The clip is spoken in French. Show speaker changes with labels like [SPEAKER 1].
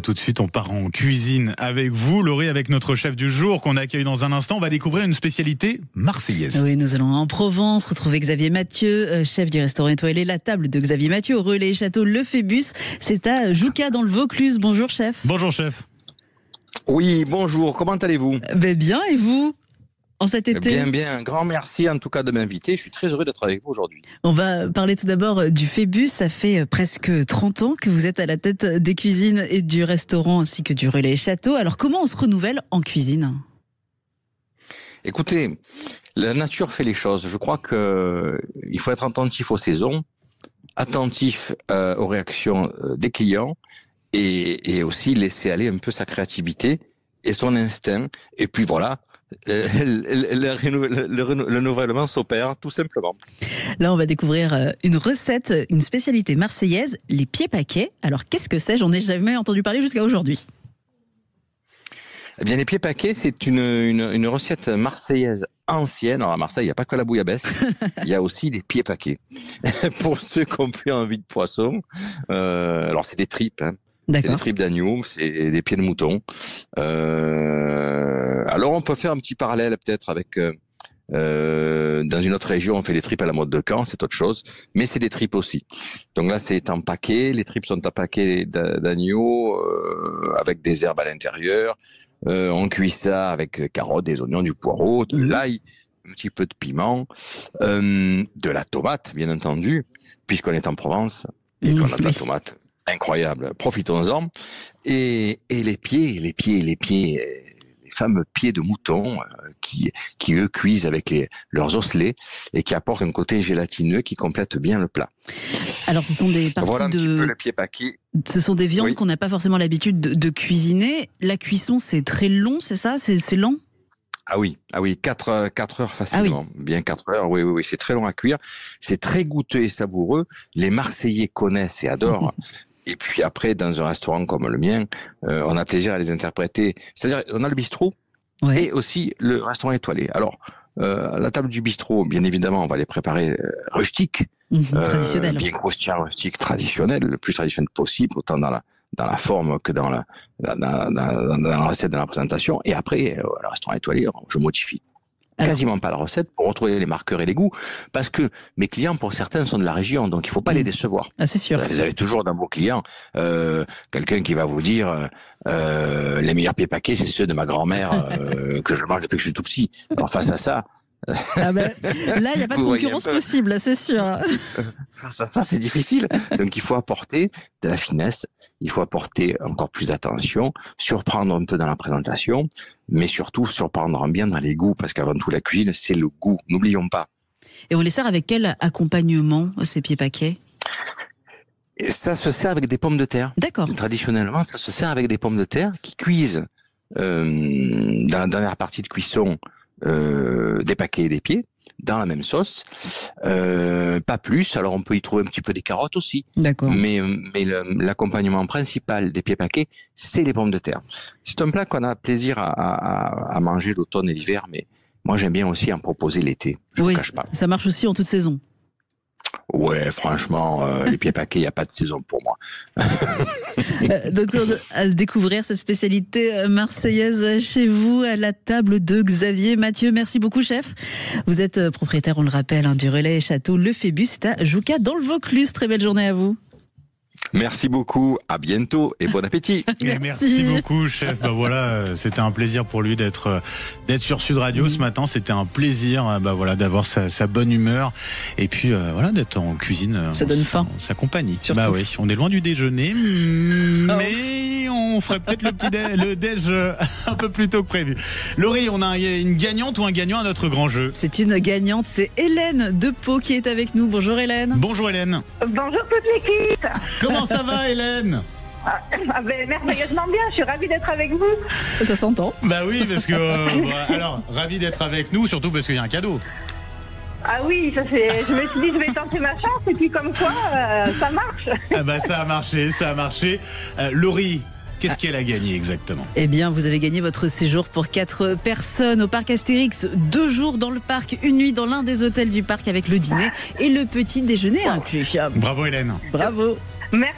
[SPEAKER 1] Tout de suite, on part en cuisine avec vous, Laurie, avec notre chef du jour qu'on accueille dans un instant. On va découvrir une spécialité marseillaise.
[SPEAKER 2] Oui, nous allons en Provence retrouver Xavier Mathieu, chef du restaurant étoilé La Table de Xavier Mathieu au Relais Château Le Phébus. C'est à Joucas dans le Vaucluse. Bonjour chef.
[SPEAKER 1] Bonjour chef.
[SPEAKER 3] Oui, bonjour, comment allez-vous?
[SPEAKER 2] Bien, et vous? En cet été?
[SPEAKER 3] Bien, un grand merci en tout cas de m'inviter. Je suis très heureux d'être avec vous aujourd'hui.
[SPEAKER 2] On va parler tout d'abord du Phébus. Ça fait presque 30 ans que vous êtes à la tête des cuisines et du restaurant ainsi que du Relais Château. Alors comment on se renouvelle en cuisine?
[SPEAKER 3] Écoutez, la nature fait les choses. Je crois qu'il faut être attentif aux saisons, attentif aux réactions des clients et aussi laisser aller un peu sa créativité et son instinct. Et puis voilà. Le renouvellement s'opère tout simplement.
[SPEAKER 2] Là, on va découvrir une recette, une spécialité marseillaise, les pieds paquets. Alors, qu'est-ce que c'est? J'en ai jamais entendu parler jusqu'à aujourd'hui.
[SPEAKER 3] Eh bien, les pieds paquets, c'est une recette marseillaise ancienne. Alors, à Marseille, il n'y a pas que la bouillabaisse, il y a aussi des pieds paquets. Pour ceux qui ont plus envie de poisson, alors c'est des tripes, hein. C'est des tripes d'agneau, c'est des pieds de mouton. Alors on peut faire un petit parallèle peut-être avec dans une autre région, on fait des tripes à la mode de Caen, c'est autre chose, mais c'est des tripes aussi. Donc là c'est empaqué, les tripes sont empaquées d'agneau avec des herbes à l'intérieur. On cuit ça avec carottes, des oignons, du poireau, de l'ail, un petit peu de piment, de la tomate bien entendu, puisqu'on est en Provence et qu'on a de la tomate. Incroyable, profitons-en. Et les pieds, les fameux pieds de mouton qui eux cuisent avec leurs osselets et qui apportent un côté gélatineux qui complète bien le plat.
[SPEAKER 2] Alors ce sont des parties
[SPEAKER 3] voilà un petit peu les pieds paquets.
[SPEAKER 2] Ce sont des viandes qu'on n'a pas forcément l'habitude de cuisiner. La cuisson c'est très long, c'est ça? C'est lent?
[SPEAKER 3] Ah oui, 4 heures facilement. Ah oui. Bien 4 heures, oui, c'est très long à cuire. C'est très goûteux et savoureux. Les Marseillais connaissent et adorent. Et puis après, dans un restaurant comme le mien, on a plaisir à les interpréter. C'est-à-dire, on a le bistrot et aussi le restaurant étoilé. Alors, à la table du bistrot, bien évidemment, on va les préparer rustiques,
[SPEAKER 2] traditionnels, bien
[SPEAKER 3] croustillant, rustique, traditionnel, le plus traditionnel possible, autant dans la forme que dans la recette, dans la présentation. Et après, le restaurant étoilé, je modifie quasiment pas la recette pour retrouver les marqueurs et les goûts, parce que mes clients, pour certains, sont de la région, donc il faut pas les décevoir.
[SPEAKER 2] Ah, c'est sûr.
[SPEAKER 3] Vous avez toujours dans vos clients quelqu'un qui va vous dire les meilleurs pieds paquets, c'est ceux de ma grand-mère que je mange depuis que je suis tout petit. Alors face à ça,
[SPEAKER 2] là, il n'y a pas de concurrence possible, c'est sûr.
[SPEAKER 3] Ça, c'est difficile. Donc, il faut apporter de la finesse, il faut apporter encore plus d'attention, surprendre un peu dans la présentation, mais surtout surprendre bien dans les goûts, parce qu'avant tout, la cuisine, c'est le goût. N'oublions pas.
[SPEAKER 2] Et on les sert avec quel accompagnement, ces pieds paquets?
[SPEAKER 3] Et ça se sert avec des pommes de terre.
[SPEAKER 2] D'accord.
[SPEAKER 3] Traditionnellement, ça se sert avec des pommes de terre qui cuisent dans la dernière partie de cuisson. Des paquets et des pieds dans la même sauce, pas plus. Alors on peut y trouver un petit peu des carottes aussi.
[SPEAKER 2] D'accord.
[SPEAKER 3] Mais l'accompagnement principal des pieds paquets, c'est les pommes de terre. C'est un plat qu'on a plaisir à manger l'automne et l'hiver, mais moi j'aime bien aussi en proposer l'été. Je vous cache pas.
[SPEAKER 2] Ça marche aussi en toute saison.
[SPEAKER 3] Ouais, franchement, les pieds paquets, il n'y a pas de saison pour moi.
[SPEAKER 2] Donc, à découvrir cette spécialité marseillaise chez vous, à la table de Xavier Mathieu. Merci beaucoup, chef. Vous êtes propriétaire, on le rappelle, du Relais Château Le Phébus. C'est à Joucas, dans le Vaucluse. Très belle journée à vous.
[SPEAKER 3] Merci beaucoup, à bientôt et bon appétit.
[SPEAKER 1] Merci beaucoup, chef. Voilà, c'était un plaisir pour lui d'être sur Sud Radio ce matin. C'était un plaisir, d'avoir sa bonne humeur et puis d'être en cuisine.
[SPEAKER 2] Ça donne faim.
[SPEAKER 1] Sa compagnie.
[SPEAKER 2] Surtout.
[SPEAKER 1] Oui, on est loin du déjeuner, mais on ferait peut-être le déj un peu plus tôt que prévu. Laurie, on a une gagnante ou un gagnant à notre grand jeu. C'est
[SPEAKER 2] une gagnante, c'est Hélène de Pau qui est avec nous. Bonjour Hélène.
[SPEAKER 1] Bonjour Hélène.
[SPEAKER 4] Bonjour toute l'équipe.
[SPEAKER 1] Comment ça va Hélène?
[SPEAKER 4] Merveilleusement bien, je suis ravie d'être avec vous.
[SPEAKER 2] Ça s'entend.
[SPEAKER 1] Bah oui, parce que alors ravi d'être avec nous, surtout parce qu'il y a un cadeau.
[SPEAKER 4] Ah oui, je me suis dit je vais tenter ma chance et puis comme quoi ça marche.
[SPEAKER 1] Ça a marché. Laurie, qu'est-ce qu'elle a gagné exactement?
[SPEAKER 2] Eh bien, vous avez gagné votre séjour pour 4 personnes au parc Astérix. 2 jours dans le parc, une nuit dans l'un des hôtels du parc avec le dîner et le petit déjeuner inclus.
[SPEAKER 1] Bravo Hélène.
[SPEAKER 2] Bravo.
[SPEAKER 4] Merci.